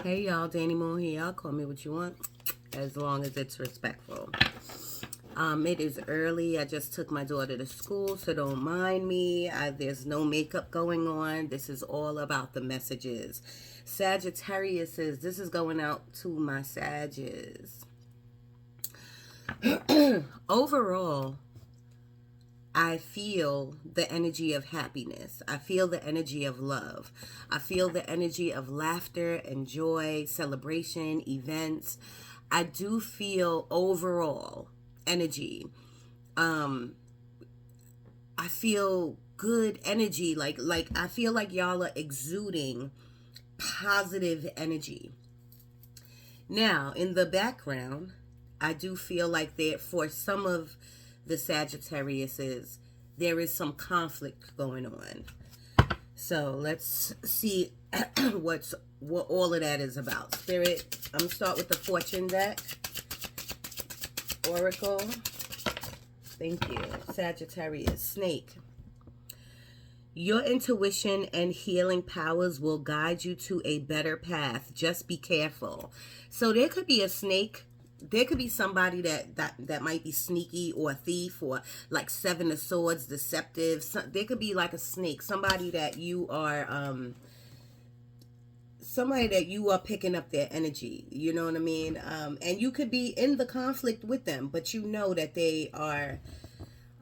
Hey y'all, Danny Moon here. Y'all call me what you want, as long as it's respectful. It is early. I just took my daughter to school, so don't mind me. There's no makeup going on. This is all about the messages. Sagittarius says this is going out to my Saggies. Overall, I feel the energy of happiness. I feel the energy of love. I feel the energy of laughter and joy, celebration, events. I do feel overall energy. I feel good energy. Like I feel like y'all are exuding positive energy. Now, in the background, I do feel like there for some of the Sagittariuses, there is some conflict going on. So let's see what all of that is about. Spirit, I'm gonna start with the fortune deck. Oracle. Thank you. Sagittarius. Snake. Your intuition and healing powers will guide you to a better path. Just be careful. So there could be a snake. There could be somebody that might be sneaky or a thief or like Seven of Swords, deceptive. There could be like a snake, somebody that you are picking up their energy. You know what I mean? And you could be in the conflict with them, but you know that they are.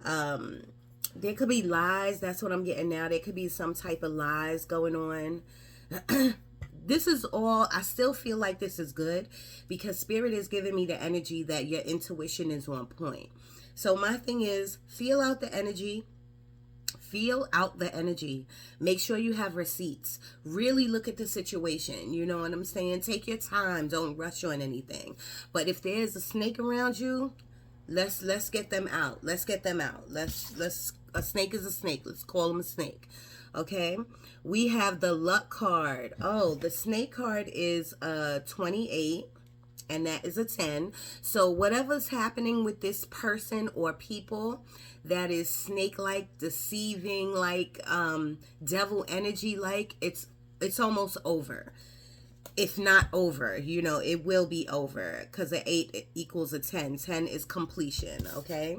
There could be lies. That's what I'm getting now. There could be some type of lies going on. This is all, I still feel like this is good because Spirit is giving me the energy that your intuition is on point. So my thing is, feel out the energy. Feel out the energy. Make sure you have receipts. Really look at the situation. You know what I'm saying? Take your time. Don't rush on anything. But if there's a snake around you, let's get them out. Let's get them out. A snake is a snake. Let's call him a snake. Okay, we have the luck card. Oh, the snake card is 28, and that is a 10. So whatever's happening with this person or people that is snake-like, deceiving, like devil energy-like, it's almost over. If not over, you know, it will be over because an 8 equals a 10. 10 is completion, okay?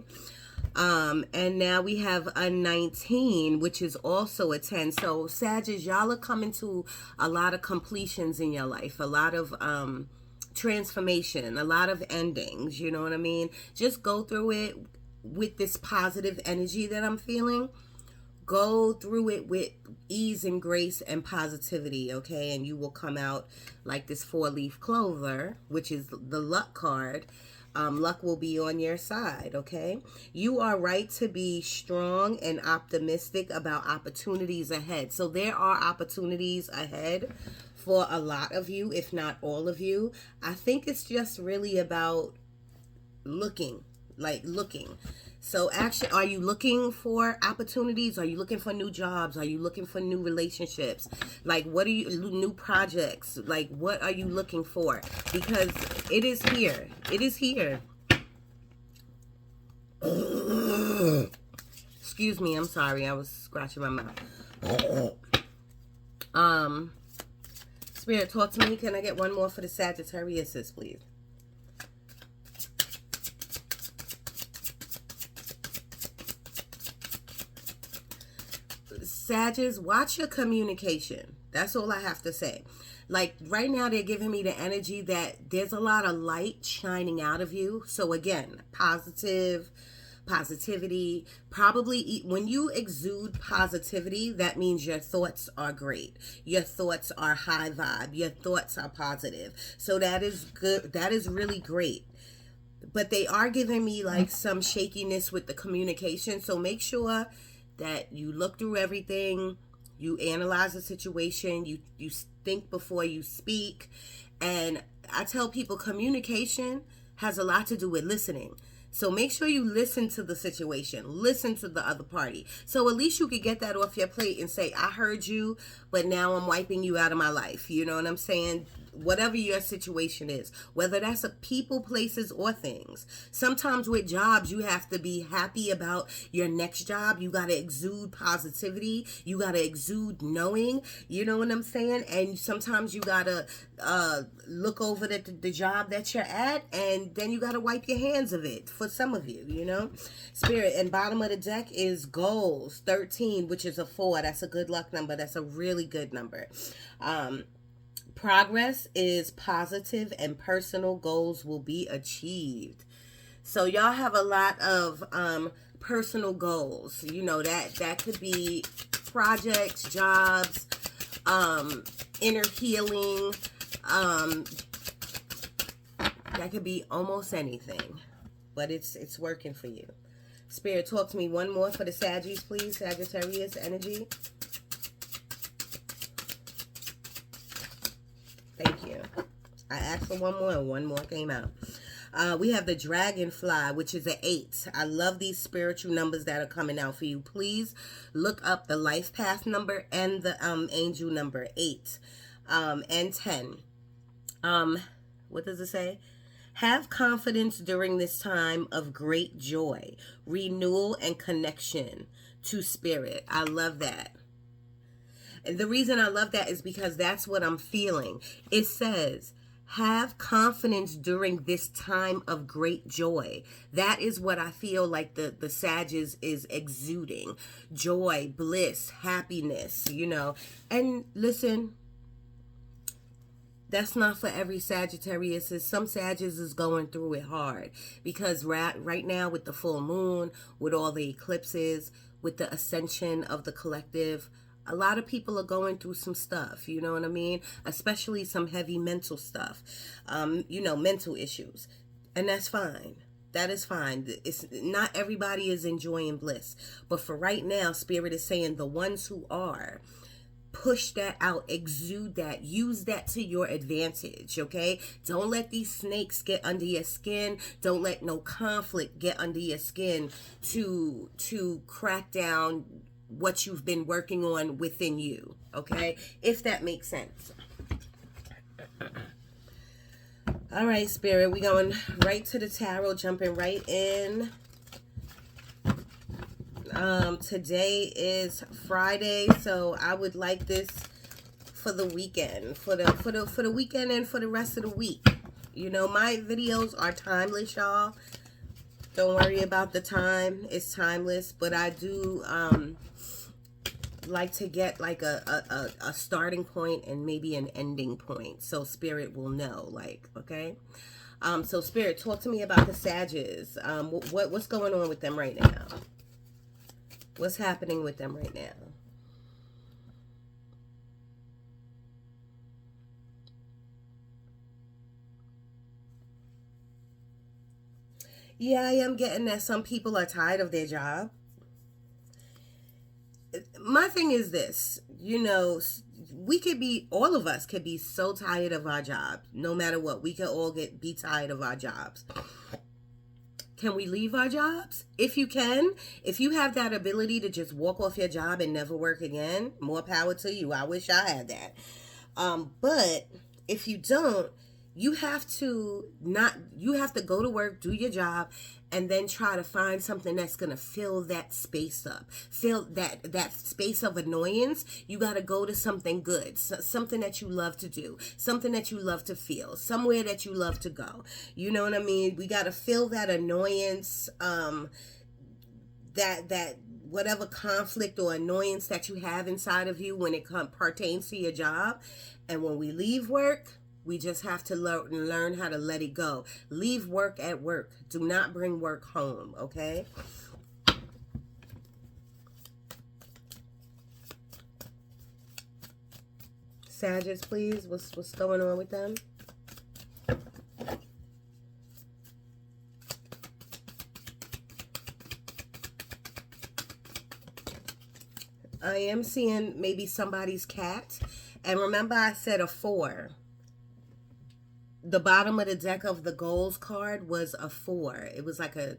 And now we have a 19, which is also a 10. So Sagittarius, y'all are coming to a lot of completions in your life, a lot of transformation, a lot of endings, you know what I mean? Just go through it with this positive energy that I'm feeling. Go through it with ease and grace and positivity, okay? And you will come out like this 4-leaf clover, which is the luck card. Luck will be on your side, okay? You are right to be strong and optimistic about opportunities ahead. So there are opportunities ahead for a lot of you, if not all of you. I think it's just really about looking. So actually, are you looking for opportunities? Are you looking for new jobs? Are you looking for new relationships? Like, what are you, new projects? Like, what are you looking for? Because it is here. It is here. Excuse me, I'm sorry. I was scratching my mouth. Spirit, talk to me. Can I get one more for the Sagittarius, please? Sagittarius, watch your communication. That's all I have to say. Like right now, they're giving me the energy that there's a lot of light shining out of you. So again, positivity. Probably when you exude positivity, that means your thoughts are great. Your thoughts are high vibe. Your thoughts are positive. So that is good. That is really great. But they are giving me like some shakiness with the communication. So make sure that you look through everything, you analyze the situation, you think before you speak. And I tell people communication has a lot to do with listening. So make sure you listen to the situation, listen to the other party. So at least you could get that off your plate and say, I heard you, but now I'm wiping you out of my life. You know what I'm saying? whatever your situation is, whether that's a people, places, or things. Sometimes with jobs, you have to be happy about your next job. You got to exude positivity. You got to exude knowing, you know what I'm saying? And sometimes you got to look over the job that you're at, and then you got to wipe your hands of it for some of you, you know? Spirit, and bottom of the deck is goals, 13, which is a 4. That's a good luck number. That's a really good number. Progress is positive and personal goals will be achieved. So y'all have a lot of personal goals. You know, that could be projects, jobs, inner healing. That could be almost anything, but it's working for you. Spirit, talk to me one more for the Saggies, please. Sagittarius energy. Thank you. I asked for one more and one more came out. We have the dragonfly, which is an 8. I love these spiritual numbers that are coming out for you. Please look up the life path number and the angel number 8 and 10. What does it say? Have confidence during this time of great joy, renewal, and connection to spirit. I love that. And the reason I love that is because that's what I'm feeling. It says, have confidence during this time of great joy. That is what I feel like the Sagittarius is exuding. Joy, bliss, happiness, you know. And listen, that's not for every Sagittarius. Some Sagittarius is going through it hard because right now with the full moon, with all the eclipses, with the ascension of the collective, a lot of people are going through some stuff, you know what I mean? Especially some heavy mental stuff, you know, mental issues. And that's fine. That is fine. It's not everybody is enjoying bliss. But for right now, Spirit is saying the ones who are, push that out, exude that, use that to your advantage, okay? Don't let these snakes get under your skin. Don't let no conflict get under your skin to crack down what you've been working on within you, okay? If that makes sense. All right, Spirit, we going right to the tarot, jumping right in. Today is Friday, so I would like this for the weekend, for the weekend and for the rest of the week. You know, my videos are timeless, y'all. Don't worry about the time. It's timeless, but I do like to get like a starting point and maybe an ending point, so Spirit will know, like, okay? So Spirit, talk to me about the Sagittarius. What's going on with them right now? What's happening with them right now? Yeah, I am getting that some people are tired of their job. My thing is this, you know, we could be, all of us could be so tired of our job. No matter what, we could all be tired of our jobs. Can we leave our jobs? If you can, if you have that ability to just walk off your job and never work again, more power to you. I wish I had that. But if you don't, you have to go to work, do your job, and then try to find something that's going to fill that space up. Fill that space of annoyance. You got to go to something good, something that you love to do, something that you love to feel, somewhere that you love to go. You know what I mean? We got to fill that annoyance, that whatever conflict or annoyance that you have inside of you when it pertains to your job. And when we leave work, we just have to learn how to let it go. Leave work at work. Do not bring work home, okay? Sagittarius, please. What's going on with them? I am seeing maybe somebody's cat. And remember I said a 4. The bottom of the deck of the goals card was a 4. It was like a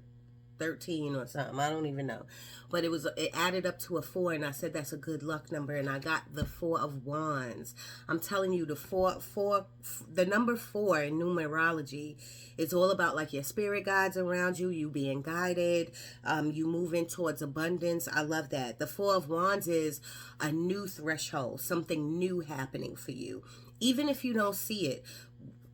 13 or something. I don't even know. But it added up to a 4, and I said that's a good luck number, and I got the 4 of Wands. I'm telling you, the number 4 in numerology is all about like your spirit guides around you, you being guided, you moving towards abundance. I love that. The 4 of Wands is a new threshold, something new happening for you. Even if you don't see it,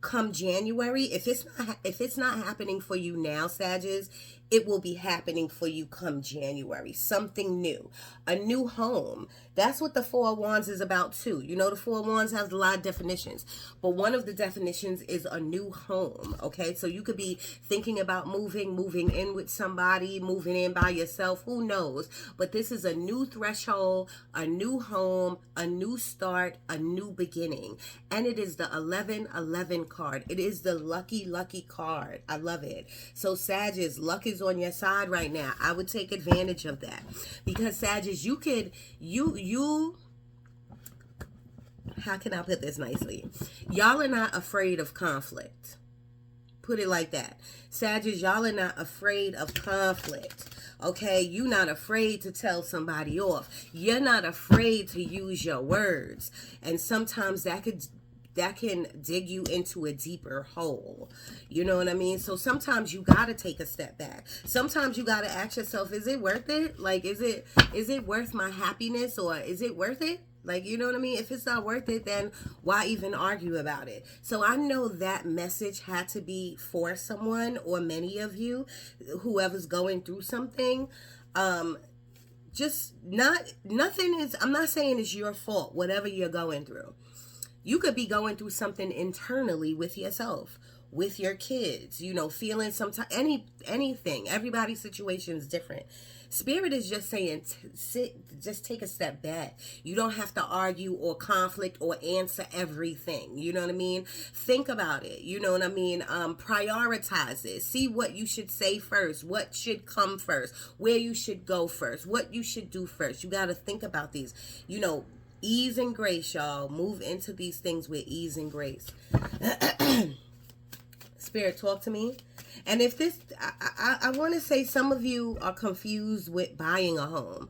come January, if it's not happening for you now, Sagittarius, it will be happening for you come January. Something new, a new home. That's what the 4 of Wands is about too. You know, the 4 of Wands has a lot of definitions, but one of the definitions is a new home. Okay, so you could be thinking about moving in with somebody, moving in by yourself, who knows? But this is a new threshold, a new home, a new start, a new beginning. And it is the 1111 card. It is the lucky card. I love it. So Sagittarius, luck is on your side right now. I would take advantage of that, because Sagittarius, how can I put this nicely? Y'all are not afraid of conflict. Put it like that. Sagittarius, y'all are not afraid of conflict. Okay, you're not afraid to tell somebody off. You're not afraid to use your words. And sometimes that can dig you into a deeper hole. You know what I mean? So sometimes you got to take a step back. Sometimes you got to ask yourself, is it worth it? Like, is it worth my happiness, or is it worth it? Like, you know what I mean? If it's not worth it, then why even argue about it? So I know that message had to be for someone, or many of you, whoever's going through something. I'm not saying it's your fault, whatever you're going through. You could be going through something internally with yourself, with your kids, you know, feeling anything. Everybody's situation is different. Spirit is just saying, just take a step back. You don't have to argue or conflict or answer everything. You know what I mean? Think about it. You know what I mean? Prioritize it. See what you should say first, what should come first, where you should go first, what you should do first. You got to think about these, you know, ease and grace, y'all. Move into these things with ease and grace. Spirit, talk to me. And if this, I want to say some of you are confused with buying a home.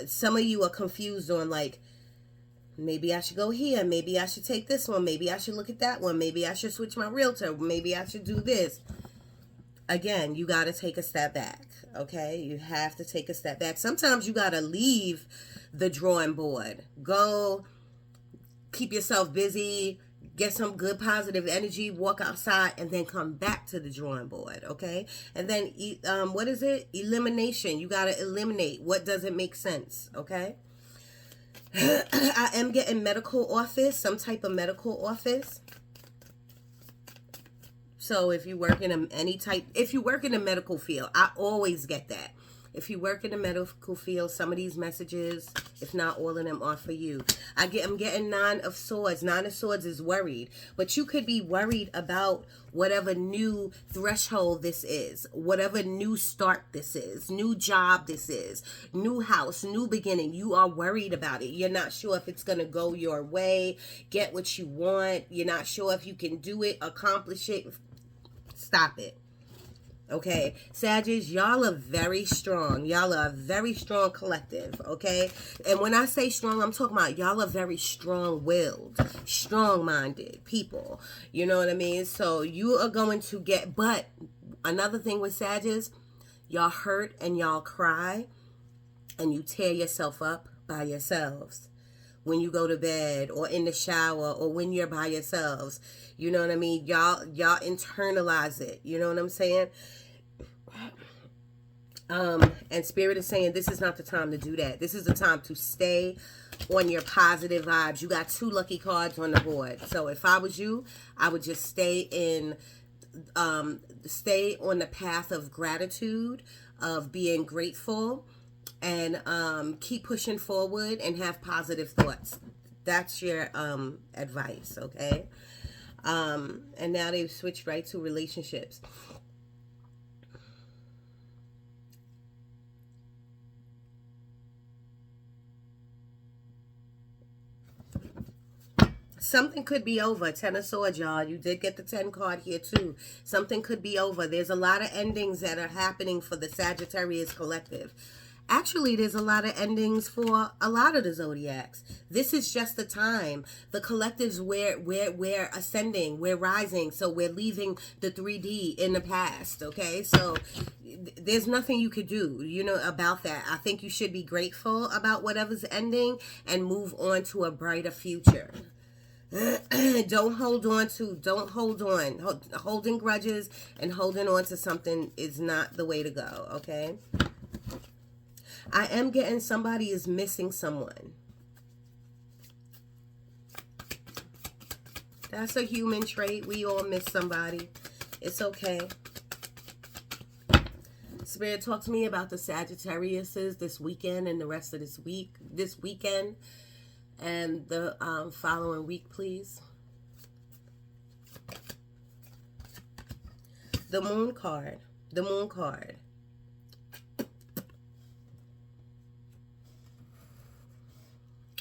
Some of you are confused on, like, maybe I should go here. Maybe I should take this one. Maybe I should look at that one. Maybe I should switch my realtor. Maybe I should do this. Again, you got to take a step back. Okay? You have to take a step back. Sometimes you got to leave the drawing board. Go keep yourself busy. Get some good positive energy, walk outside, and then come back to the drawing board, okay? And then, what is it? Elimination. You got to eliminate what doesn't make sense, okay? I am getting medical office, some type of medical office. So if you work in if you work in the medical field, I always get that. If you work in the medical field, some of these messages, if not all of them, are for you. I'm getting 9 of Swords. 9 of Swords is worried. But you could be worried about whatever new threshold this is. Whatever new start this is. New job this is. New house. New beginning. You are worried about it. You're not sure if it's going to go your way. Get what you want. You're not sure if you can do it. Accomplish it. Stop it. Okay, Sagittarius, y'all are very strong. Y'all are a very strong collective, okay? And when I say strong, I'm talking about y'all are very strong-willed, strong-minded people. You know what I mean? So you are going to get, but another thing with Sagittarius, y'all hurt and y'all cry and you tear yourself up by yourselves. When you go to bed or in the shower or when you're by yourselves. You know what I mean? Y'all internalize it. You know what I'm saying? And Spirit is saying this is not the time to do that. This is the time to stay on your positive vibes. You got 2 lucky cards on the board. So if I was you, I would just stay on the path of gratitude, of being grateful, and keep pushing forward and have positive thoughts. That's your advice, okay? And now they've switched right to relationships. something could be over. 10 of Swords, y'all. You did get the 10 card here too. Something could be over. There's a lot of endings that are happening for the Sagittarius Collective. Actually, there's a lot of endings for a lot of the zodiacs. This is just the time. The collectives, we're ascending, we're rising, so we're leaving the 3D in the past, okay? So there's nothing you could do, you know, about that. I think you should be grateful about whatever's ending and move on to a brighter future. Don't hold on. Holding grudges and holding on to something is not the way to go, okay? I am getting somebody is missing someone. That's a human trait. We all miss somebody. It's okay. Spirit, talk to me about the Sagittariuses this weekend and the rest of this weekend, and the following week, please. The Moon card. The Moon card.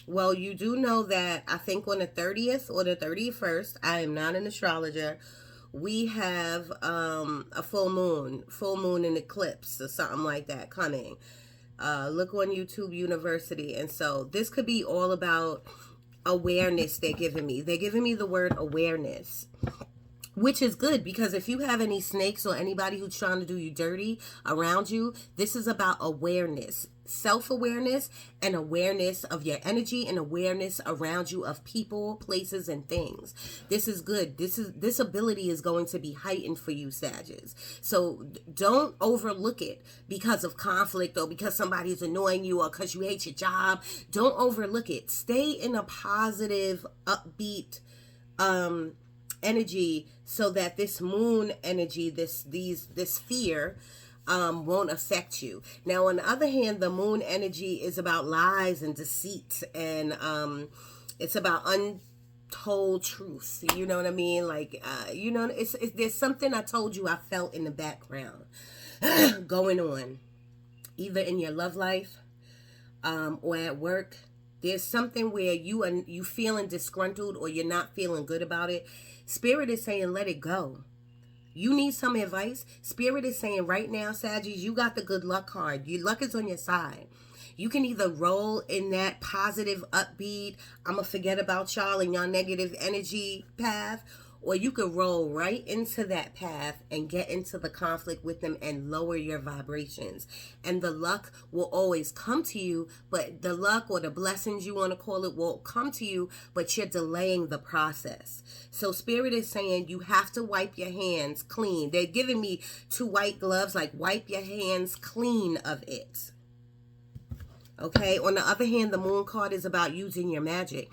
Well, you do know that I think on the 30th or the 31st, I am not an astrologer, we have a full moon and eclipse or something like that coming. Look on YouTube University. And so this could be all about awareness they're giving me. They're giving me the word awareness, which is good, because if you have any snakes or anybody who's trying to do you dirty around you, this is about awareness, self-awareness, and awareness of your energy and awareness around you of people, places, and things. This is good. This ability is going to be heightened for you, Sagittarius. So don't overlook it because of conflict or because somebody's annoying you or because you hate your job. Don't overlook it. Stay in a positive, upbeat energy, so that this moon energy, this fear won't affect you. Now, on the other hand, the moon energy is about lies and deceit, and it's about untold truth. You know what I mean? Like, you know, there's something I told you I felt in the background going on, either in your love life or at work. There's something where you feeling disgruntled or you're not feeling good about it. Spirit is saying, let it go. You need some advice. Spirit is saying right now, Saggies, you got the good luck card. Your luck is on your side. You can either roll in that positive, upbeat, I'm going to forget about y'all and y'all negative energy path, or you could roll right into that path and get into the conflict with them and lower your vibrations. And the luck will always come to you, but the luck or the blessings, you want to call it, will come to you, but you're delaying the process. So Spirit is saying you have to wipe your hands clean. They're giving me 2 white gloves, like wipe your hands clean of it. Okay. On the other hand, the moon card is about using your magic.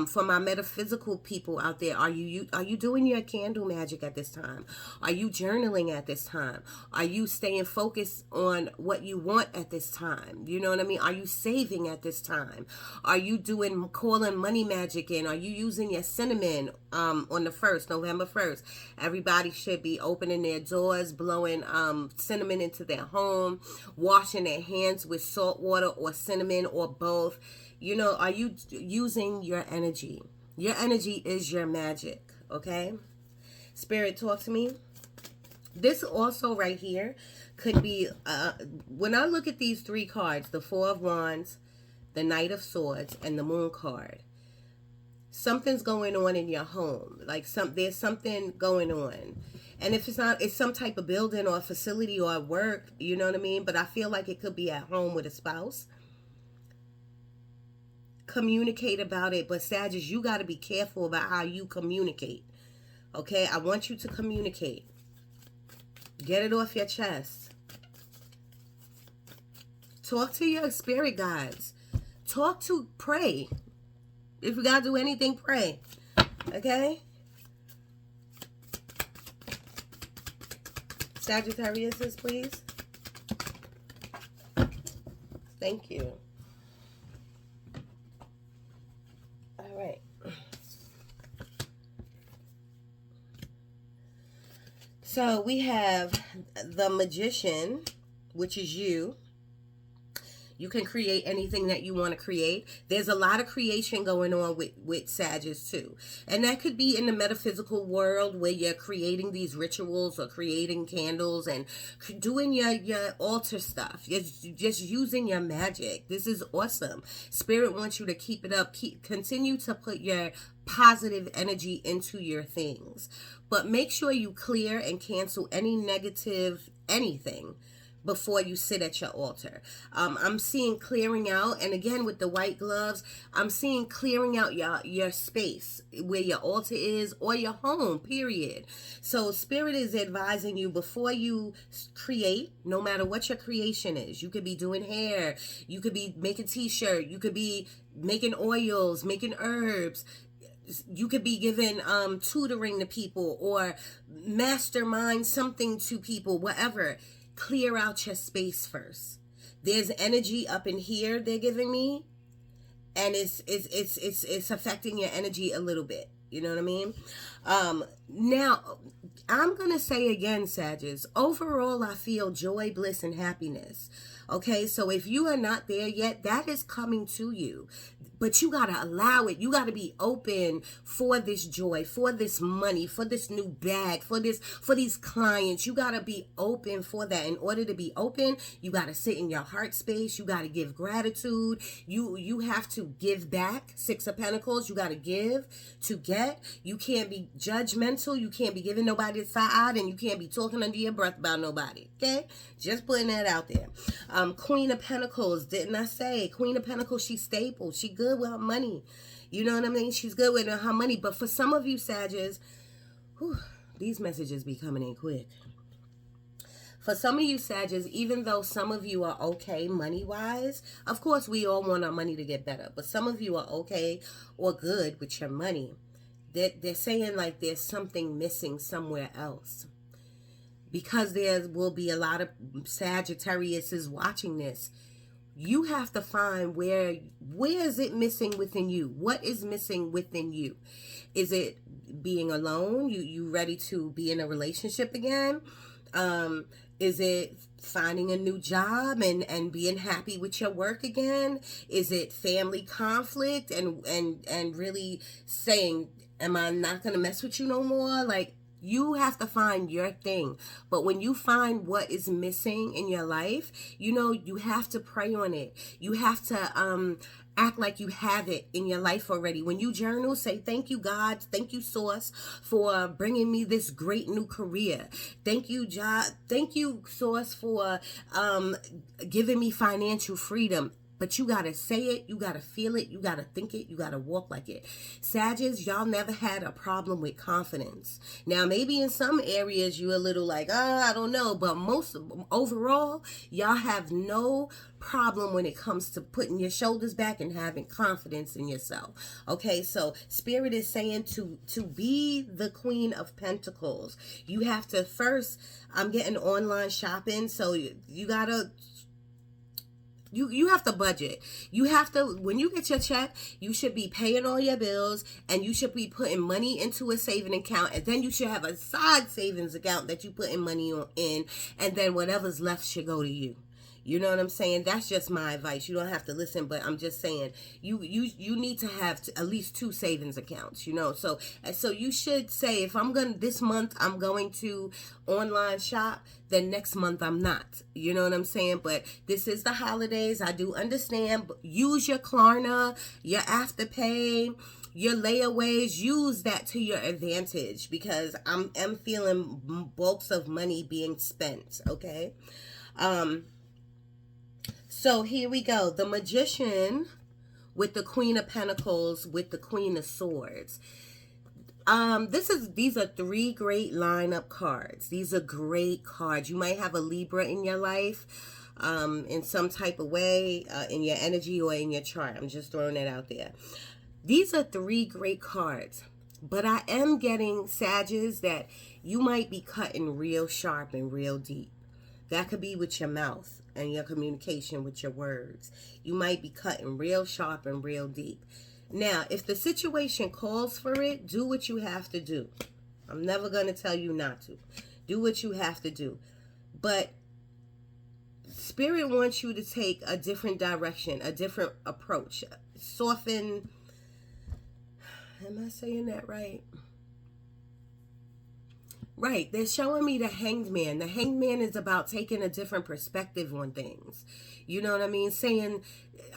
For my metaphysical people out there, are you doing your candle magic at this time? Are you journaling at this time? Are you staying focused on what you want at this time? You know what I mean? Are you saving at this time? Are you calling money magic in? Are you using your cinnamon on the 1st, November 1st? Everybody should be opening their doors, blowing cinnamon into their home, washing their hands with salt water or cinnamon or both. You know, are you using your energy? Your energy is your magic, okay? Spirit, talk to me. This also right here could be, when I look at these 3 cards, the 4 of Wands, the Knight of Swords, and the Moon card, something's going on in your home. Like there's something going on. And if it's not, it's some type of building or facility or work, you know what I mean? But I feel like it could be at home with a spouse. Communicate about it. But Sagittarius, you got to be careful about how you communicate. Okay? I want you to communicate. Get it off your chest. Talk to your spirit guides. Pray. If you got to do anything, pray. Okay? Sagittarius, please. Thank you. All right. So we have the Magician, which is you. You can create anything that you want to create. There's a lot of creation going on with Sagittarius too. And that could be in the metaphysical world where you're creating these rituals or creating candles and doing your altar stuff. Just using your magic. This is awesome. Spirit wants you to keep it up. Continue to put your positive energy into your things. But make sure you clear and cancel any negative anything before you sit at your altar. I'm seeing clearing out, and again with the white gloves, I'm seeing clearing out your space where your altar is, or your home, period. So Spirit is advising you before you create, no matter what your creation is. You could be doing hair, you could be making t-shirt, you could be making oils, making herbs, you could be giving tutoring to people or mastermind something to people, whatever. Clear out your space first. There's energy up in here they're giving me, and it's affecting your energy a little bit. You know what I mean? Now I'm gonna say again, Sagittarius, overall I feel joy, bliss, and happiness. Okay, so if you are not there yet, that is coming to you. But you got to allow it. You got to be open for this joy, for this money, for this new bag, for these clients. You got to be open for that. In order to be open, you got to sit in your heart space. You got to give gratitude. You have to give back. Six of Pentacles. You got to give to get. You can't be judgmental. You can't be giving nobody a side, and you can't be talking under your breath about nobody. Okay? Just putting that out there. Queen of Pentacles. Didn't I say? Queen of Pentacles, she's stable. She good with her money. You know what I mean? She's good with her money. But for some of you Sagittarius, these messages be coming in quick. For some of you Sagittarius, even though some of you are okay money-wise, of course we all want our money to get better, but some of you are okay or good with your money. They're saying like there's something missing somewhere else. Because there will be a lot of Sagittarius watching this. You have to find where is it missing within you? What is missing within you? Is it being alone? You ready to be in a relationship again? Is it finding a new job and being happy with your work again? Is it family conflict and really saying, am I not going to mess with you no more? Like, you have to find your thing. But when you find what is missing in your life, you know, you have to pray on it. You have to act like you have it in your life already. When you journal, say, thank you, God. Thank you, Source, for bringing me this great new career. Thank you, Thank you, Source, for giving me financial freedom. But you got to say it, you got to feel it, you got to think it, you got to walk like it. Sagittarius, y'all never had a problem with confidence. Now, maybe in some areas you're a little like, I don't know. But overall, y'all have no problem when it comes to putting your shoulders back and having confidence in yourself. Okay, so Spirit is saying to be the Queen of Pentacles, you have to first, I'm getting online shopping, so you got to... You have to budget. You have to, when you get your check, you should be paying all your bills, and you should be putting money into a saving account, and then you should have a side savings account that you put in money in, and then whatever's left should go to you. You know what I'm saying? That's just my advice. You don't have to listen, but I'm just saying you need to have at least 2 savings accounts, you know. So you should say, if I'm going this month, I'm going to online shop, then next month I'm not. You know what I'm saying? But this is the holidays. I do understand. But use your Klarna, your Afterpay, your layaways. Use that to your advantage, because I'm feeling bulks of money being spent. Okay. So here we go. The Magician with the Queen of Pentacles with the Queen of Swords. These are 3 great lineup cards. These are great cards. You might have a Libra in your life, in some type of way, in your energy or in your chart. I'm just throwing it out there. These are 3 great cards. But I am getting, Sagittarius, that you might be cutting real sharp and real deep. That could be with your mouth and your communication with your words. You might be cutting real sharp and real deep. Now, if the situation calls for it, do what you have to do. I'm never going to tell you not to. Do what you have to do. But Spirit wants you to take a different direction, a different approach. Soften. Am I saying that right? Right. They're showing me the Hanged Man. The Hanged Man is about taking a different perspective on things. You know what I mean? Saying,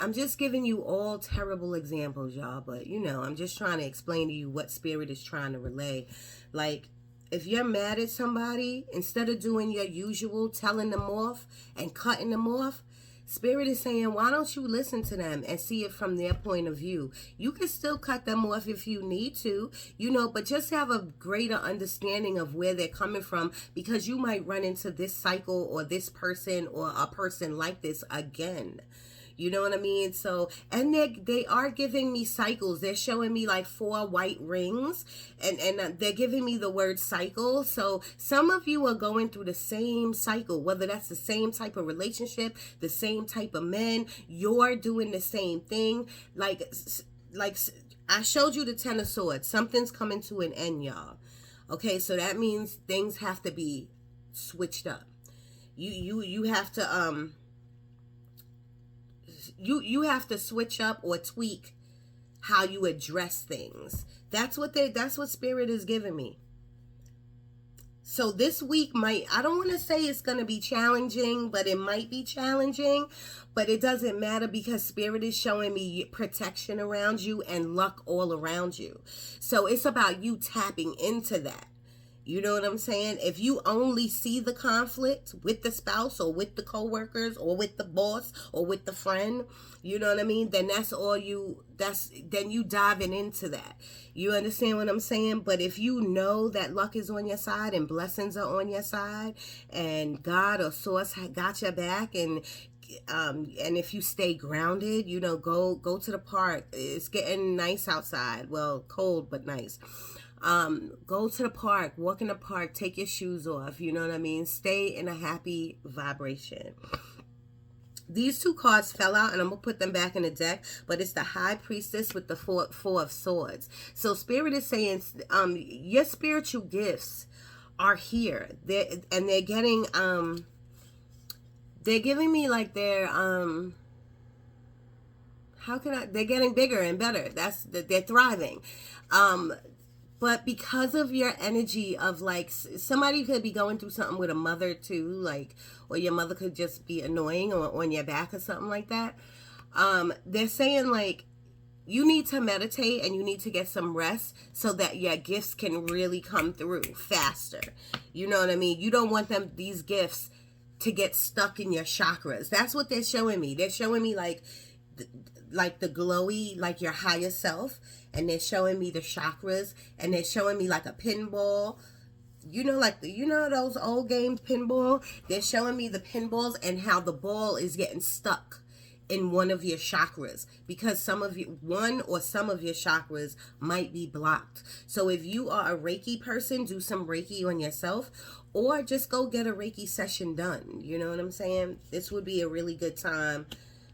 I'm just giving you all terrible examples, y'all, but I'm just trying to explain to you what Spirit is trying to relay. Like, if you're mad at somebody, instead of doing your usual, telling them off and cutting them off, Spirit is saying, why don't you listen to them and see it from their point of view? You can still cut them off if you need to, but just have a greater understanding of where they're coming from, because you might run into this cycle or this person or a person like this again. You know what I mean? So, and they are giving me cycles. They're showing me like 4 white rings, and they're giving me the word cycle. So some of you are going through the same cycle, whether that's the same type of relationship, the same type of men, you're doing the same thing. Like I showed you the 10 of Swords. Something's coming to an end, y'all. Okay, so that means things have to be switched up. You have to you have to switch up or tweak how you address things. That's what Spirit is giving me. So this week I don't want to say it's going to be challenging, but it might be challenging, but it doesn't matter, because Spirit is showing me protection around you and luck all around you. So it's about you tapping into that. You know what I'm saying? If you only see the conflict with the spouse or with the coworkers or with the boss or with the friend, you know what I mean? Then then you diving into that. You understand what I'm saying? But if you know that luck is on your side and blessings are on your side and God or source got your back, and if you stay grounded, go to the park. It's getting nice outside. Well, cold, but nice. Go to the park, walk in the park, take your shoes off, you know what I mean? Stay in a happy vibration. These 2 cards fell out, and I'm going to put them back in the deck, but it's the High Priestess with the four of Swords. So Spirit is saying, your spiritual gifts are here. They're getting, they're giving me like they're getting bigger and better. They're thriving. But because of your energy of like, somebody could be going through something with a mother too, like, or your mother could just be annoying or on your back or something like that. They're saying like, you need to meditate and you need to get some rest so that your gifts can really come through faster. You know what I mean? You don't want these gifts to get stuck in your chakras. That's what they're showing me. They're showing me like the glowy, like your higher self, and they're showing me the chakras, and they're showing me like a pinball, those old games, pinball. They're showing me the pinballs and how the ball is getting stuck in one of your chakras, because one or some of your chakras might be blocked. So if you are a Reiki person, do some Reiki on yourself, or just go get a Reiki session done. You know what I'm saying? This would be a really good time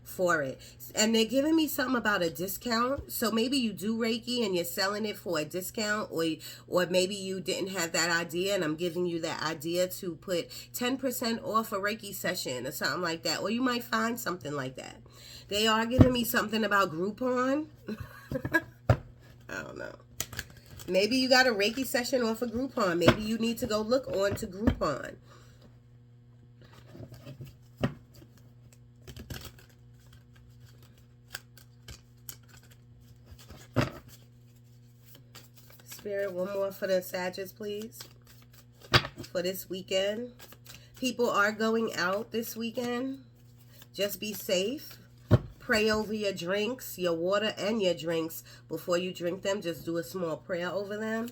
for it. And they're giving me something about a discount. So maybe you do Reiki and you're selling it for a discount, or maybe you didn't have that idea, and I'm giving you that idea to put 10% off a Reiki session or something like that. Or you might find something like that. They are giving me something about Groupon. I don't know. Maybe you got a Reiki session off of Groupon. Maybe you need to go look on to Groupon. Spirit, one more for the Sagittarius, please. For this weekend. People are going out this weekend. Just be safe. Pray over your drinks, your water and your drinks. Before you drink them, just do a small prayer over them.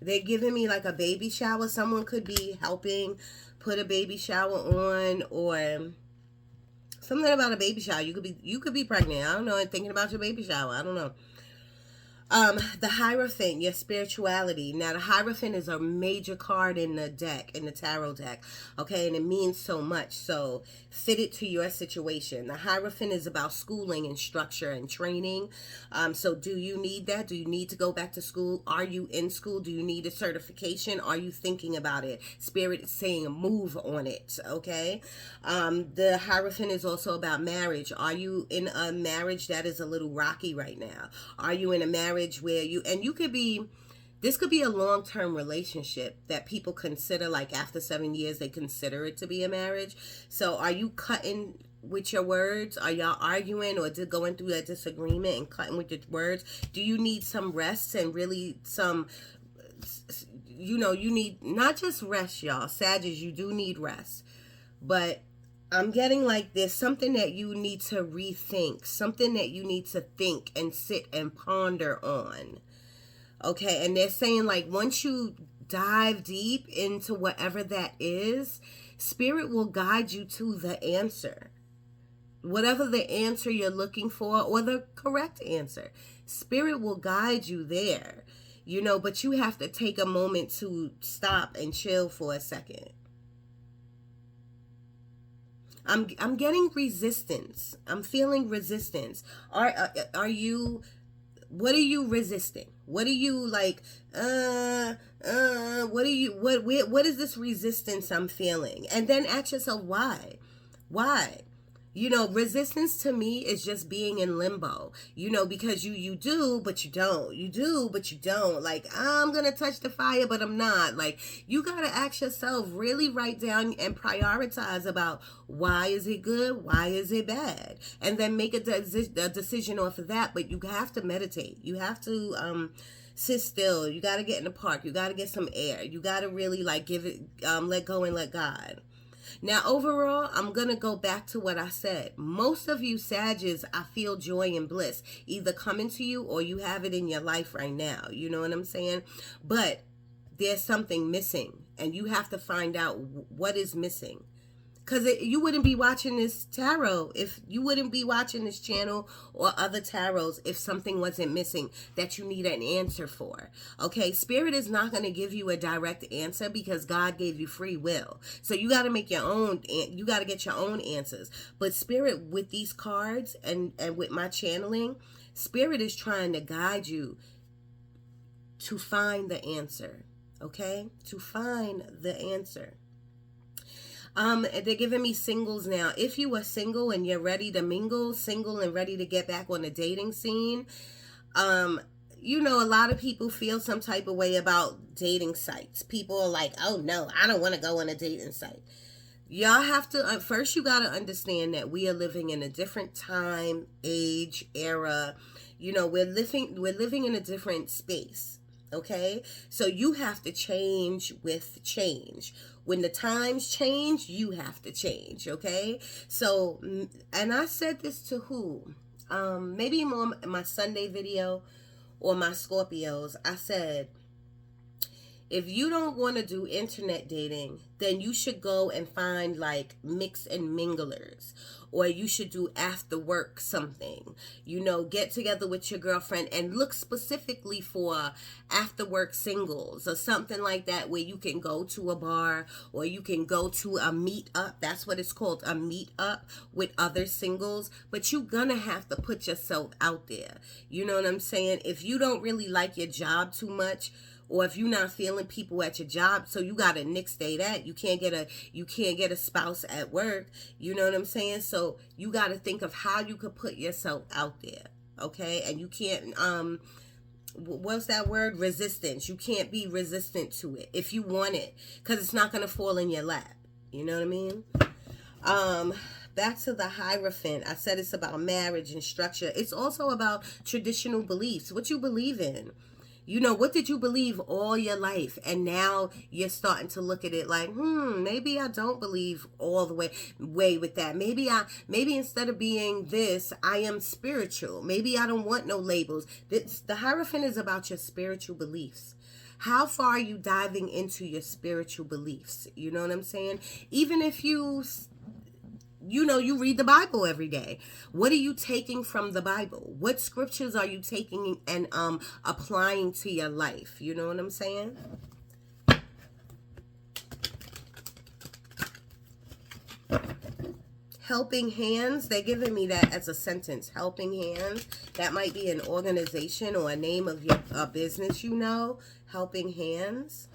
They're giving me like a baby shower. Someone could be helping put a baby shower on, or something about a baby shower. You could be pregnant. I don't know. Thinking about your baby shower. I don't know. The Hierophant, your spirituality. Now, the Hierophant is a major card in the deck, in the tarot deck. Okay, and it means so much. So, fit it to your situation. The Hierophant is about schooling and structure and training. So, do you need that? Do you need to go back to school? Are you in school? Do you need a certification? Are you thinking about it? Spirit is saying move on it. Okay. The Hierophant is also about marriage. Are you in a marriage that is a little rocky right now? Are you in a marriage where you could be, this could be a long-term relationship that people consider, like after 7 years they consider it to be a marriage. So are you cutting with your words? Are y'all arguing or going through a disagreement and cutting with your words? Do you need some rest and really some, you need not just rest, y'all. Sagittarius, you do need rest, but I'm getting like there's something that you need to rethink, something that you need to think and sit and ponder on. Okay, and they're saying like once you dive deep into whatever that is, Spirit will guide you to the answer. Whatever the answer you're looking for or the correct answer, Spirit will guide you there. But you have to take a moment to stop and chill for a second. I'm getting resistance. I'm feeling resistance. Are you, what are you resisting? What are you like, what is this resistance I'm feeling? And then ask yourself, why? Why? Resistance to me is just being in limbo, because you do, but you don't. You do, but you don't. Like, I'm going to touch the fire, but I'm not. Like, you got to ask yourself, really write down and prioritize about why is it good? Why is it bad? And then make a decision off of that. But you have to meditate. You have to, sit still. You got to get in the park. You got to get some air. You got to really like give it, let go and let God. Now, overall, I'm going to go back to what I said. Most of you Sagittarius, I feel joy and bliss either coming to you or you have it in your life right now. You know what I'm saying? But there's something missing and you have to find out what is missing. Because you wouldn't be watching this tarot if you wouldn't be watching this channel or other tarots if something wasn't missing that you need an answer for. Okay, Spirit is not going to give you a direct answer because God gave you free will. So you got to make your own, you got to get your own answers. But Spirit, with these cards and with my channeling, Spirit is trying to guide you to find the answer. Okay, to find the answer. They're giving me singles now. If you are single and you're ready to mingle, single and ready to get back on the dating scene, a lot of people feel some type of way about dating sites. People are like, oh no, I don't want to go on a dating site. Y'all have to, first you got to understand that we are living in a different time, age, era. We're living in a different space. Okay, so you have to change with change. When the times change, you have to change. Okay, so, and I said this to who? Maybe more my Sunday video or my Scorpios. I said, if you don't want to do internet dating, then you should go and find like mix and minglers, or you should do after work something. Get together with your girlfriend and look specifically for after work singles or something like that, where you can go to a bar or you can go to a meet-up. That's what it's called, a meet-up with other singles. But you're gonna have to put yourself out there. You know what I'm saying? If you don't really like your job too much, or if you're not feeling people at your job, so you got to nix day that. You can't get a spouse at work. You know what I'm saying? So you got to think of how you could put yourself out there. Okay? And you can't, what's that word? Resistance. You can't be resistant to it if you want it, because it's not going to fall in your lap. You know what I mean? Back to the Hierophant. I said it's about marriage and structure. It's also about traditional beliefs, what you believe in. What did you believe all your life? And now you're starting to look at it like, maybe I don't believe all the way with that. Maybe instead of being this, I am spiritual. Maybe I don't want no labels. The Hierophant is about your spiritual beliefs. How far are you diving into your spiritual beliefs? You know what I'm saying? Even if you you read the Bible every day. What are you taking from the Bible? What scriptures are you taking and applying to your life? You know what I'm saying? Helping hands, they're giving me that as a sentence. Helping hands, that might be an organization or a name of your business, Helping hands.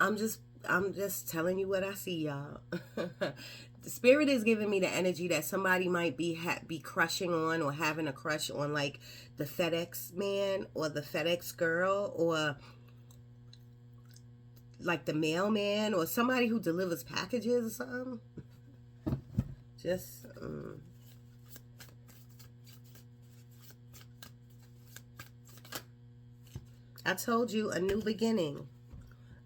I'm just telling you what I see, y'all. The spirit is giving me the energy that somebody might be crushing on or having a crush on, like the FedEx man or the FedEx girl, or like the mailman or somebody who delivers packages or something. Just I told you, a new beginning.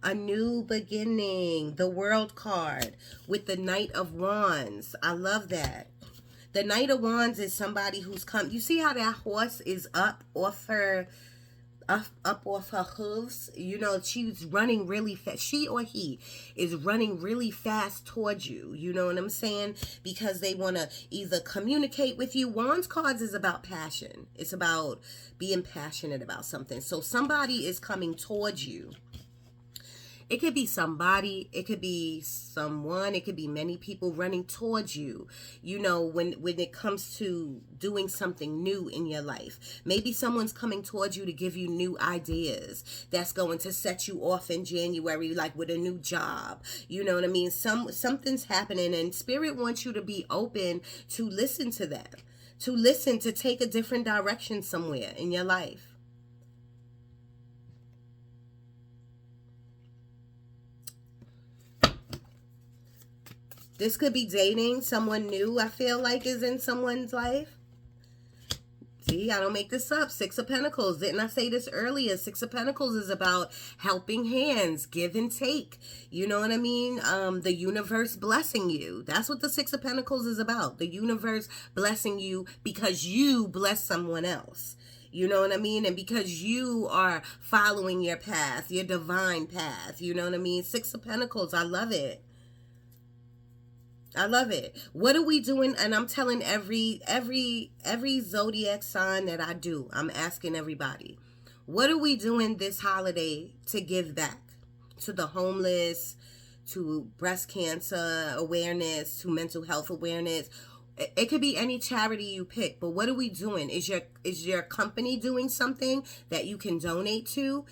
A new beginning. The World card with the Knight of Wands. I love that. The Knight of Wands is somebody who's come. You see how that horse is up off her hooves? She's running really fast. She or he is running really fast towards you. You know what I'm saying? Because they want to either communicate with you. Wands cards is about passion. It's about being passionate about something. So somebody is coming towards you. It could be somebody, it could be someone, it could be many people running towards you, when it comes to doing something new in your life. Maybe someone's coming towards you to give you new ideas that's going to set you off in January, like with a new job. You know what I mean? Something's happening, and Spirit wants you to be open to listen to that, to take a different direction somewhere in your life. This could be dating someone new, I feel like, is in someone's life. See, I don't make this up. Six of Pentacles. Didn't I say this earlier? Six of Pentacles is about helping hands, give and take. You know what I mean? The universe blessing you. That's what the Six of Pentacles is about. The universe blessing you because you bless someone else. You know what I mean? And because you are following your path, your divine path. You know what I mean? Six of Pentacles. I love it. I love it. What are we doing? And I'm telling every zodiac sign that I do, I'm asking everybody, what are we doing this holiday to give back to the homeless, to breast cancer awareness, to mental health awareness? It could be any charity you pick, but what are we doing? Is your company doing something that you can donate to?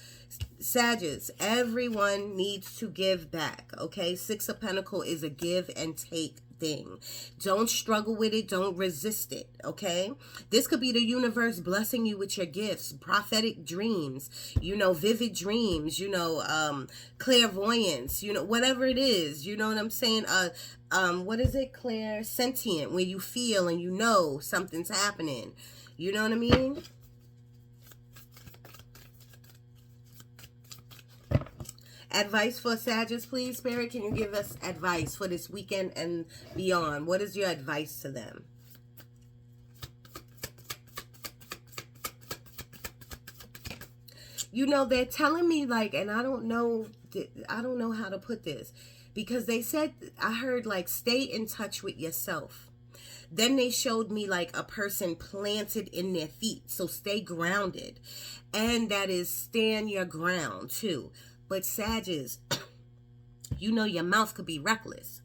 Sagittarius, everyone needs to give back, okay? Six of Pentacles is a give and take thing. Don't struggle with it. Don't resist it, okay? This could be the universe blessing you with your gifts, prophetic dreams, vivid dreams, clairvoyance, whatever it is, you know what I'm saying? What is it? Clairsentient, where you feel and something's happening. You know what I mean? Advice for Sagittarius, please, Spirit. Can you give us advice for this weekend and beyond? What is your advice to them? They're telling me, like, and I don't know how to put this, because they said, I heard, like, stay in touch with yourself. Then they showed me like a person planted in their feet. So stay grounded. And that is stand your ground too. But Sagittarius, your mouth could be reckless.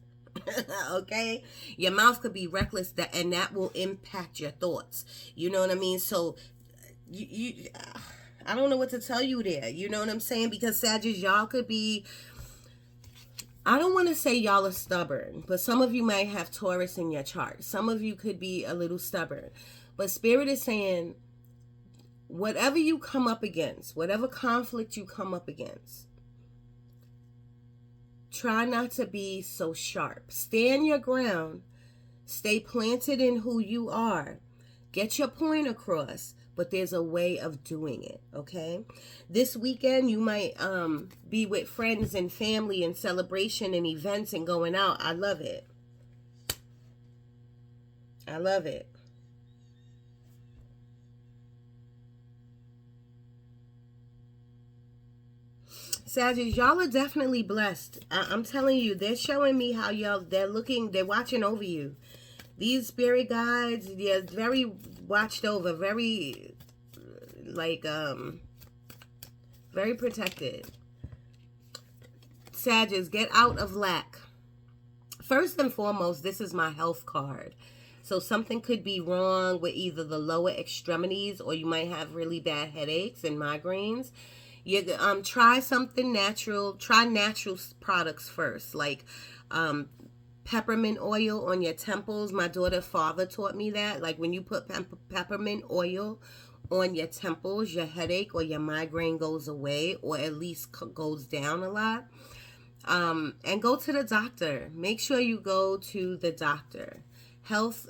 Okay? Your mouth could be reckless, and that will impact your thoughts. You know what I mean? So I don't know what to tell you there. You know what I'm saying? Because Sagittarius, y'all could be, I don't want to say y'all are stubborn, but some of you might have Taurus in your chart. Some of you could be a little stubborn. But Spirit is saying, whatever you come up against, whatever conflict you come up against, try not to be so sharp. Stand your ground. Stay planted in who you are. Get your point across. But there's a way of doing it, okay? This weekend, you might be with friends and family and celebration and events and going out. I love it. I love it. Sagittarius, y'all are definitely blessed. I'm telling you, they're showing me how they're watching over you. These spirit guides, they're very watched over, very, like, very protected. Sagittarius, get out of lack. First and foremost, this is my health card. So something could be wrong with either the lower extremities, or you might have really bad headaches and migraines. You try something natural. Try natural products first, like peppermint oil on your temples. My daughter's father taught me that. Like when you put peppermint oil on your temples, your headache or your migraine goes away, or at least goes down a lot. And go to the doctor. Make sure you go to the doctor. Health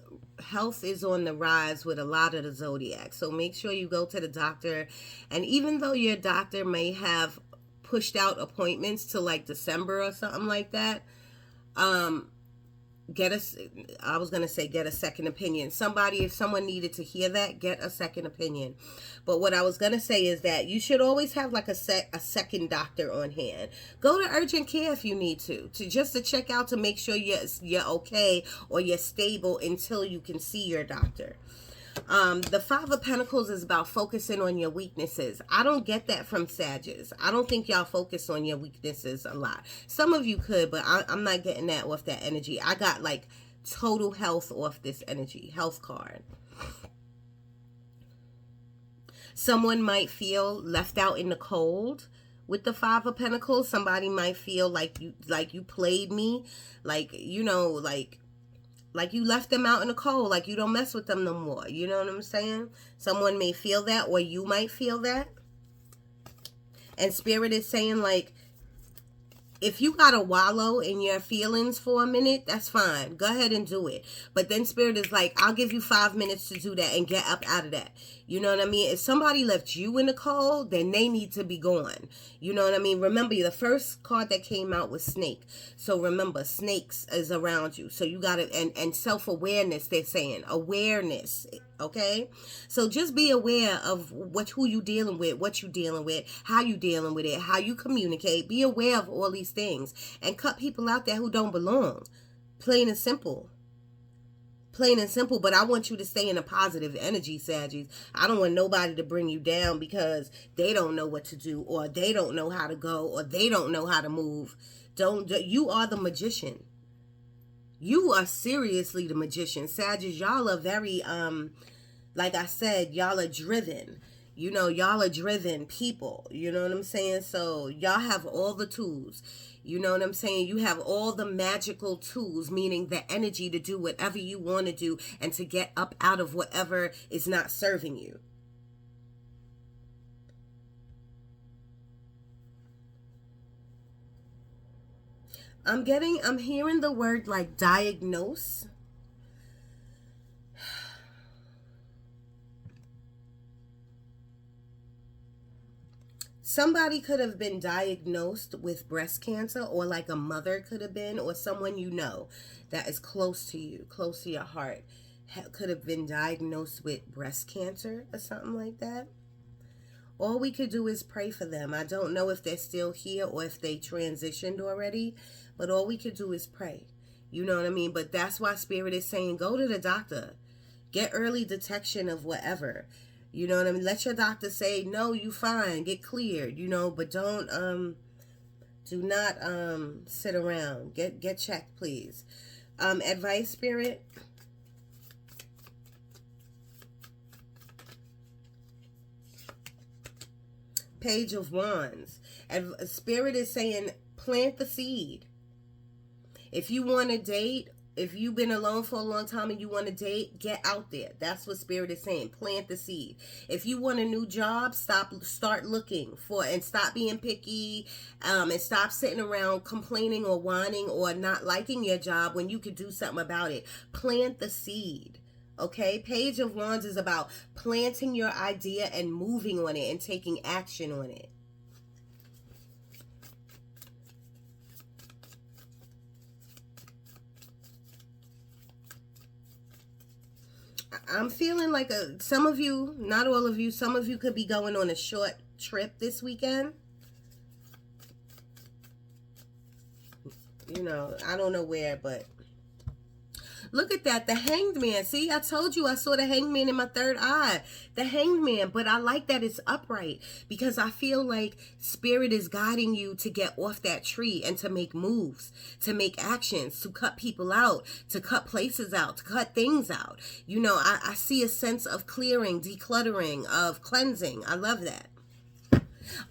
is on the rise with a lot of the zodiac, so make sure you go to the doctor. And even though your doctor may have pushed out appointments to like December or something like that, get a second opinion. If someone needed to hear that, get a second opinion. But what I was gonna say is that you should always have like a second doctor on hand. Go to urgent care if you need to just to check out, to make sure you're okay or you're stable until you can see your doctor. The Five of Pentacles is about focusing on your weaknesses. I don't get that from Sagittarius. I don't think y'all focus on your weaknesses a lot. Some of you could, but I'm not getting that off that energy. I got like total health off this energy, health card. Someone might feel left out in the cold with the Five of Pentacles. Somebody might feel like you played me, like you left them out in the cold, like you don't mess with them no more. You know what I'm saying? Someone may feel that, or you might feel that. And Spirit is saying, like, if you gotta wallow in your feelings for a minute, that's fine. Go ahead and do it. But then Spirit is like, I'll give you 5 minutes to do that and get up out of that. You know what I mean? If somebody left you in the cold, then they need to be gone. You know what I mean? Remember, the first card that came out was snake. So remember, snakes is around you. So you gotta, and self-awareness, they're saying. Awareness, okay? So just be aware of who you dealing with, what you dealing with, how you dealing with it, how you communicate. Be aware of all these things. And cut people out there who don't belong. Plain and simple. Plain and simple. But I want you to stay in a positive energy, Sagittarius. I don't want nobody to bring you down because they don't know what to do, or they don't know how to go, or they don't know how to move. You are the magician. You are seriously the magician. Sagittarius, y'all are very, like I said, y'all are driven. You know, y'all are driven people. You know what I'm saying? So y'all have all the tools. You know what I'm saying? You have all the magical tools, meaning the energy to do whatever you want to do and to get up out of whatever is not serving you. I'm hearing the word like diagnose. Somebody could have been diagnosed with breast cancer, or like a mother could have been, or someone you know that is close to you, close to your heart, could have been diagnosed with breast cancer or something like that. All we could do is pray for them. I don't know if they're still here or if they transitioned already, but all we could do is pray. You know what I mean? But that's why Spirit is saying, go to the doctor. Get early detection of whatever. You know what I mean? Let your doctor say, no, you fine. Get cleared, you know, but do not sit around. Get checked, please. Advice, Spirit. Page of Wands. And Spirit is saying, plant the seed. If you want to date, if you've been alone for a long time and you want to date, get out there. That's what Spirit is saying. Plant the seed. If you want a new job, start looking for, and stop being picky, and stop sitting around complaining or whining or not liking your job when you could do something about it. Plant the seed. Okay? Page of Wands is about planting your idea and moving on it and taking action on it. I'm feeling like some of you, not all of you, some of you could be going on a short trip this weekend. You know, I don't know where, but look at that, the Hanged Man. See, I told you I saw the Hanged Man in my third eye. The Hanged Man, but I like that it's upright because I feel like Spirit is guiding you to get off that tree and to make moves, to make actions, to cut people out, to cut places out, to cut things out. You know, I see a sense of clearing, decluttering, of cleansing. I love that.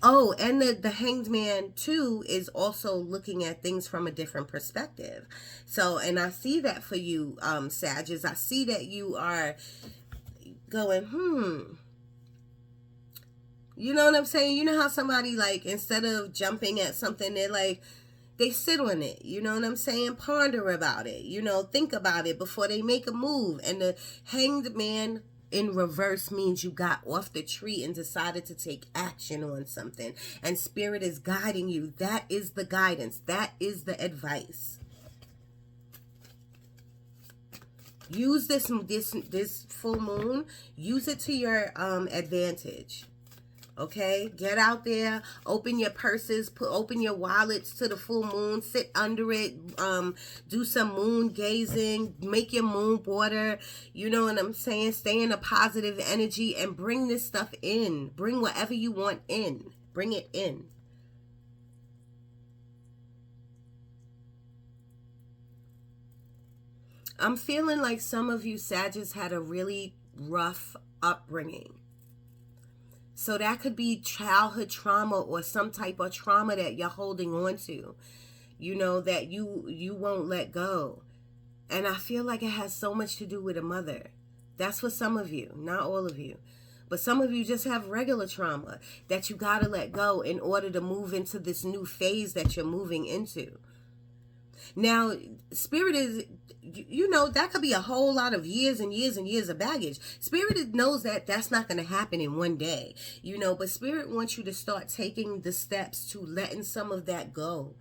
Oh, and the Hanged Man too is also looking at things from a different perspective. So, and I see that for you, Sagittarius. I see that you are going, You know what I'm saying? You know how somebody, like, instead of jumping at something, they're like, they sit on it. You know what I'm saying? Ponder about it. You know, think about it before they make a move. And the Hanged Man in reverse means you got off the tree and decided to take action on something, and Spirit is guiding you. That is the guidance. That is the advice. Use this full moon. Use it to your advantage. Okay, get out there, open your purses, open your wallets to the full moon, sit under it, do some moon gazing, make your moon water, you know what I'm saying? Stay in a positive energy and bring this stuff in. Bring whatever you want in. Bring it in. I'm feeling like some of you Sagittarius had a really rough upbringing. So that could be childhood trauma or some type of trauma that you're holding on to, you know, that you won't let go. And I feel like it has so much to do with a mother. That's for some of you, not all of you. But some of you just have regular trauma that you got to let go in order to move into this new phase that you're moving into. Now, Spirit is, you know, that could be a whole lot of years and years and years of baggage. Spirit knows that that's not going to happen in one day, you know, but Spirit wants you to start taking the steps to letting some of that go.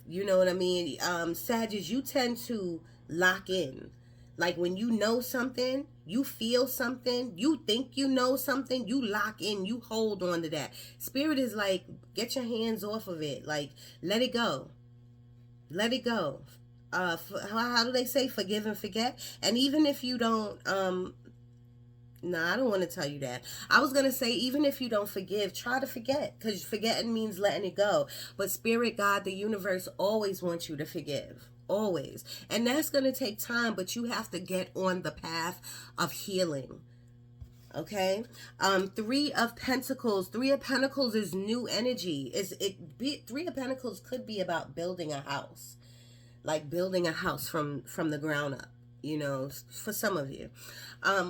You know what I mean? Sagittarius, you tend to lock in. Like when you know something, you feel something, you think you know something, you lock in, you hold on to that. Spirit is like, get your hands off of it. Like, let it go. Let it go. How do they say? Forgive and forget. And even if you don't, no, I don't want to tell you that. I was going to say, even if you don't forgive, try to forget. Because forgetting means letting it go. But Spirit, God, the universe always wants you to forgive. Always. And that's going to take time, but you have to get on the path of healing. Okay, Three of Pentacles. Three of Pentacles is new energy. Three of Pentacles could be about building a house, like building a house from the ground up. You know, for some of you,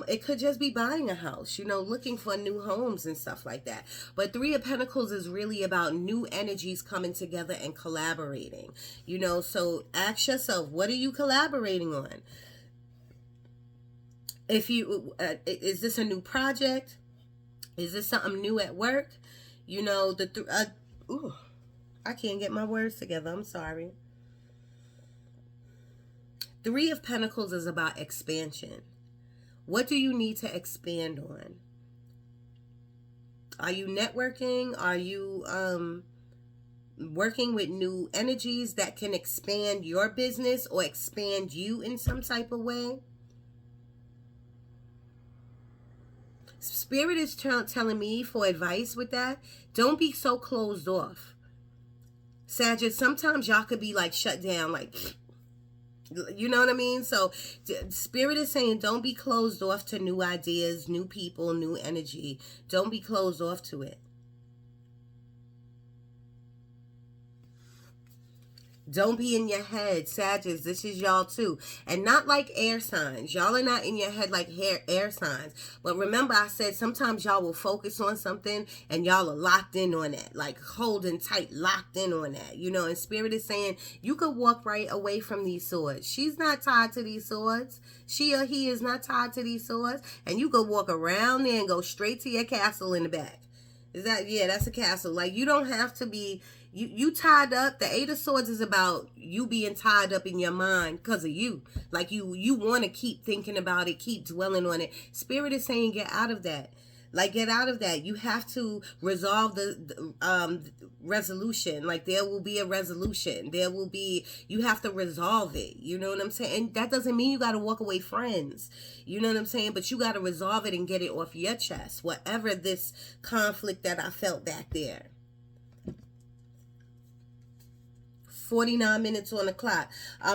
it could just be buying a house. You know, looking for new homes and stuff like that. But Three of Pentacles is really about new energies coming together and collaborating. You know, so ask yourself, what are you collaborating on? If you, is this a new project? Is this something new at work? You know, I can't get my words together. I'm sorry. Three of Pentacles is about expansion. What do you need to expand on? Are you networking? Are you working with new energies that can expand your business or expand you in some type of way? Spirit is telling me for advice with that. Don't be so closed off. Sagittarius, sometimes y'all could be like shut down, like, you know what I mean? So Spirit is saying don't be closed off to new ideas, new people, new energy. Don't be closed off to it. Don't be in your head, Sagittarius. This is y'all too. And not like air signs. Y'all are not in your head like air signs. But remember I said sometimes y'all will focus on something and y'all are locked in on that. Like holding tight, locked in on that. You know, and Spirit is saying you could walk right away from these swords. She's not tied to these swords. She or he is not tied to these swords. And you could walk around there and go straight to your castle in the back. Is that, yeah, that's a castle. Like, you don't have to be, you tied up. The Eight of Swords is about you being tied up in your mind because of you. Like, you want to keep thinking about it, keep dwelling on it. Spirit is saying get out of that. Like, get out of that. You have to resolve the resolution. Like, there will be a resolution. There will be, you have to resolve it. You know what I'm saying? And that doesn't mean you got to walk away friends. You know what I'm saying? But you got to resolve it and get it off your chest. Whatever this conflict that I felt back there. 49 minutes on the clock.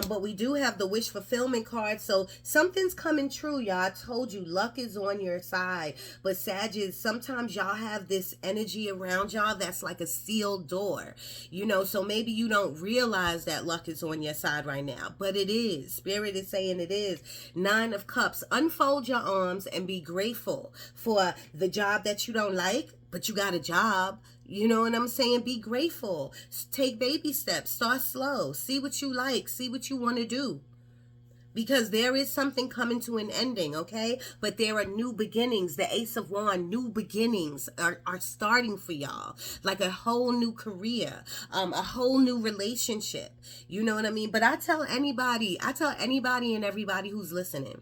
But we do have the wish fulfillment card. So something's coming true, y'all. I told you, luck is on your side. But Sagittarius, sometimes y'all have this energy around y'all that's like a sealed door. You know, so maybe you don't realize that luck is on your side right now. But it is. Spirit is saying it is. 9 of Cups. Unfold your arms and be grateful for the job that you don't like, but you got a job. You know what I'm saying? Be grateful. Take baby steps. Start slow. See what you like. See what you want to do. Because there is something coming to an ending, okay? But there are new beginnings. The Ace of Wands, new beginnings are starting for y'all. Like a whole new career, a whole new relationship. You know what I mean? But I tell anybody and everybody who's listening,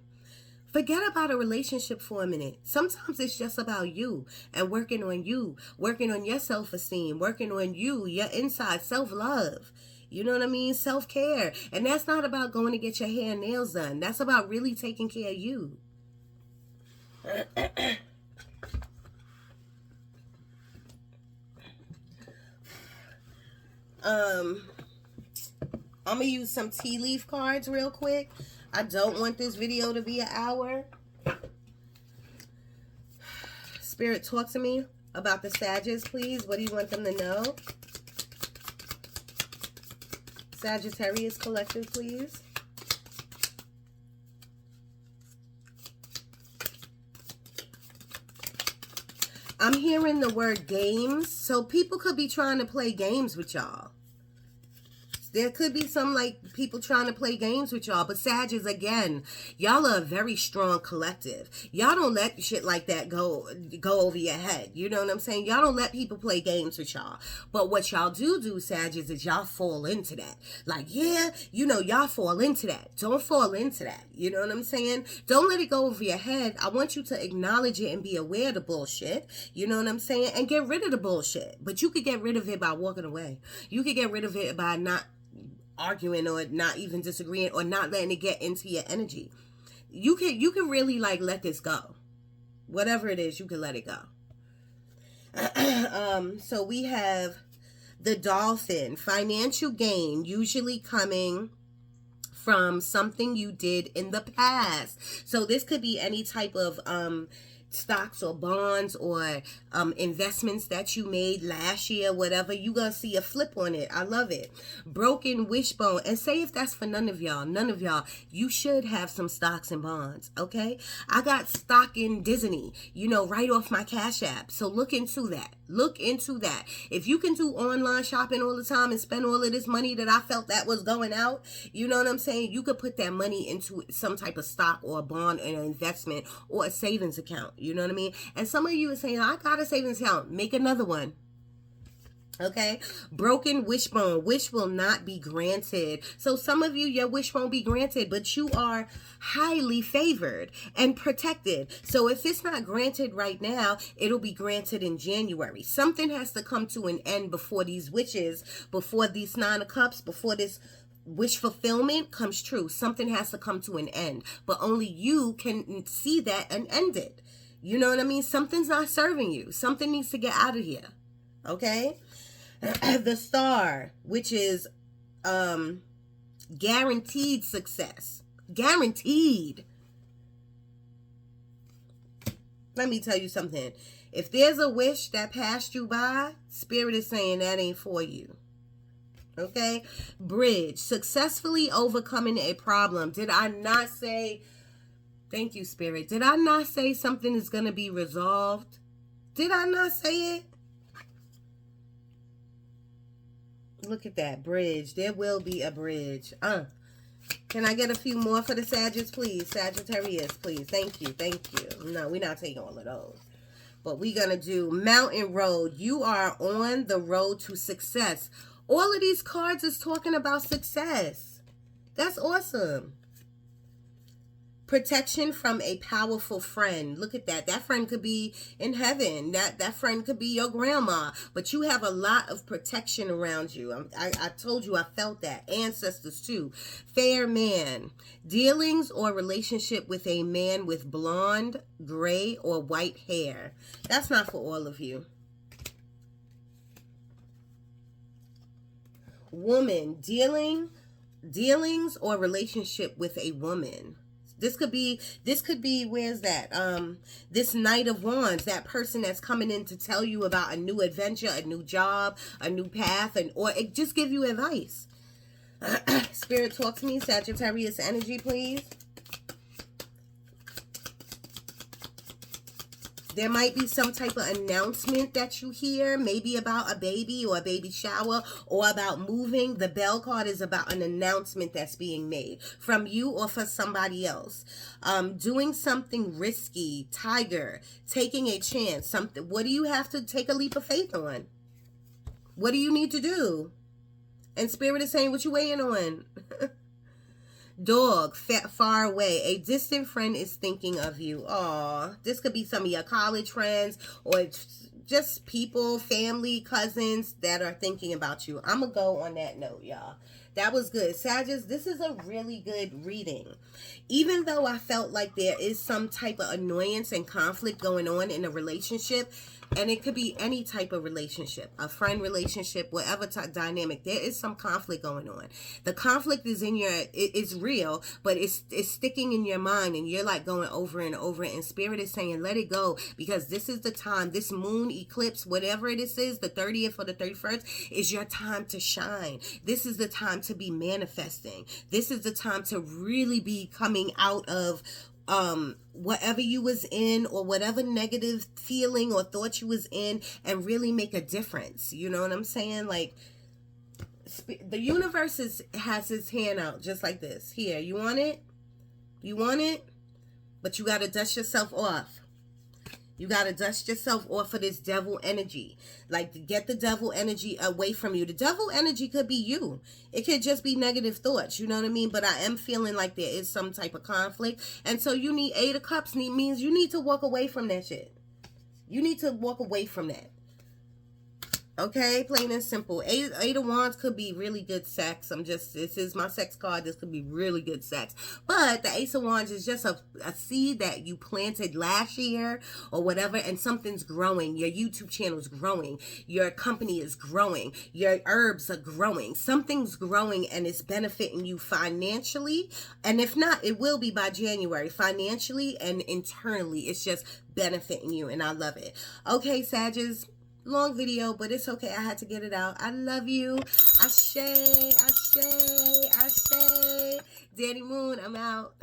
forget about a relationship for a minute. Sometimes it's just about you and working on you, working on your self-esteem, working on you, your inside self-love. You know what I mean? Self-care. And that's not about going to get your hair and nails done. That's about really taking care of you. I'm going to use some tea leaf cards real quick. I don't want this video to be an hour. Spirit, talk to me about the Sagittarius, please. What do you want them to know? Sagittarius Collective, please. I'm hearing the word games. So people could be trying to play games with y'all. There could be some, like, people trying to play games with y'all. But Sagittarius, again, y'all are a very strong collective. Y'all don't let shit like that go over your head. You know what I'm saying? Y'all don't let people play games with y'all. But what y'all do, Sagittarius, is y'all fall into that. Like, yeah, you know, y'all fall into that. Don't fall into that. You know what I'm saying? Don't let it go over your head. I want you to acknowledge it and be aware of the bullshit. You know what I'm saying? And get rid of the bullshit. But you could get rid of it by walking away. You could get rid of it by not arguing or not even disagreeing or not letting it get into your energy. You can really, like, let this go. Whatever it is, you can let it go. So we have the Dolphin. Financial gain usually coming from something you did in the past. So this could be any type of stocks or bonds or investments that you made last year, whatever. You gonna see a flip on it. I love it. Broken wishbone. And say if that's for none of y'all, you should have some stocks and bonds, okay? I got stock in Disney, you know, right off my Cash App. So look into that. Look into that. If you can do online shopping all the time and spend all of this money that I felt that was going out, you know what I'm saying? You could put that money into some type of stock or a bond or an investment or a savings account. You know what I mean? And some of you are saying, I got a savings account. Make another one. Okay? Broken wishbone. Wish will not be granted. So some of you, your wish won't be granted, but you are highly favored and protected. So if it's not granted right now, it'll be granted in January. Something has to come to an end before these wishes, before these 9 of Cups, before this wish fulfillment comes true. Something has to come to an end, but only you can see that and end it. You know what I mean? Something's not serving you. Something needs to get out of here. Okay? The Star, which is guaranteed success. Guaranteed. Let me tell you something. If there's a wish that passed you by, Spirit is saying that ain't for you. Okay? Bridge. Successfully overcoming a problem. Did I not say... Thank you, Spirit. Did I not say something is going to be resolved? Did I not say it? Look at that bridge. There will be a bridge. Can I get a few more for the Sagittarius, please? Sagittarius, please. Thank you. Thank you. No, we're not taking all of those. But we're going to do Mountain Road. You are on the road to success. All of these cards is talking about success. That's awesome. Protection from a powerful friend. Look at that. That friend could be in heaven. That friend could be your grandma. But you have a lot of protection around you. I told you I felt that. Ancestors too. Fair man. Dealings or relationship with a man with blonde, gray, or white hair. That's not for all of you. Woman. Dealings or relationship with a woman. This could be, where's that? This Knight of Wands, that person that's coming in to tell you about a new adventure, a new job, a new path, or it just give you advice. Spirit, talk to me. Sagittarius energy, please. There might be some type of announcement that you hear, maybe about a baby or a baby shower or about moving. The Bell card is about an announcement that's being made from you or for somebody else. Doing something risky, Tiger, taking a chance, something. What do you have to take a leap of faith on? What do you need to do? And Spirit is saying, what you waiting on? Dog, far away. A distant friend is thinking of you. Aw, this could be some of your college friends or just people, family, cousins that are thinking about you. I'm going to go on that note, y'all. That was good. Sagittarius, this is a really good reading. Even though I felt like there is some type of annoyance and conflict going on in a relationship, and it could be any type of relationship, a friend relationship, whatever dynamic, there is some conflict going on. The conflict is in it's real, but it's sticking in your mind, and you're like going over and over it, and Spirit is saying, let it go, because this is the time, this moon eclipse, whatever it is, the 30th or the 31st, is your time to shine. This is the time to be manifesting. This is the time to really be coming out of whatever you was in or whatever negative feeling or thought you was in and really make a difference. You know what I'm saying? Like, the universe has its hand out just like this. Here, you want it? You want it? But you got to dust yourself off. You got to dust yourself off of this devil energy. Like, get the devil energy away from you. The devil energy could be you. It could just be negative thoughts. You know what I mean? But I am feeling like there is some type of conflict. And so you need 8 of Cups. Means you need to walk away from that shit. You need to walk away from that. Okay, plain and simple. Eight of Wands could be really good sex. This is my sex card. This could be really good sex. But the Ace of Wands is just a seed that you planted last year or whatever, and something's growing. Your YouTube channel is growing. Your company is growing. Your herbs are growing. Something's growing, and it's benefiting you financially. And if not, it will be by January. Financially and internally, it's just benefiting you, and I love it. Okay, Sagittarius. Long video, but it's okay. I had to get it out. I love you. Ashe, Ashe, Ashe. Danny Moon, I'm out.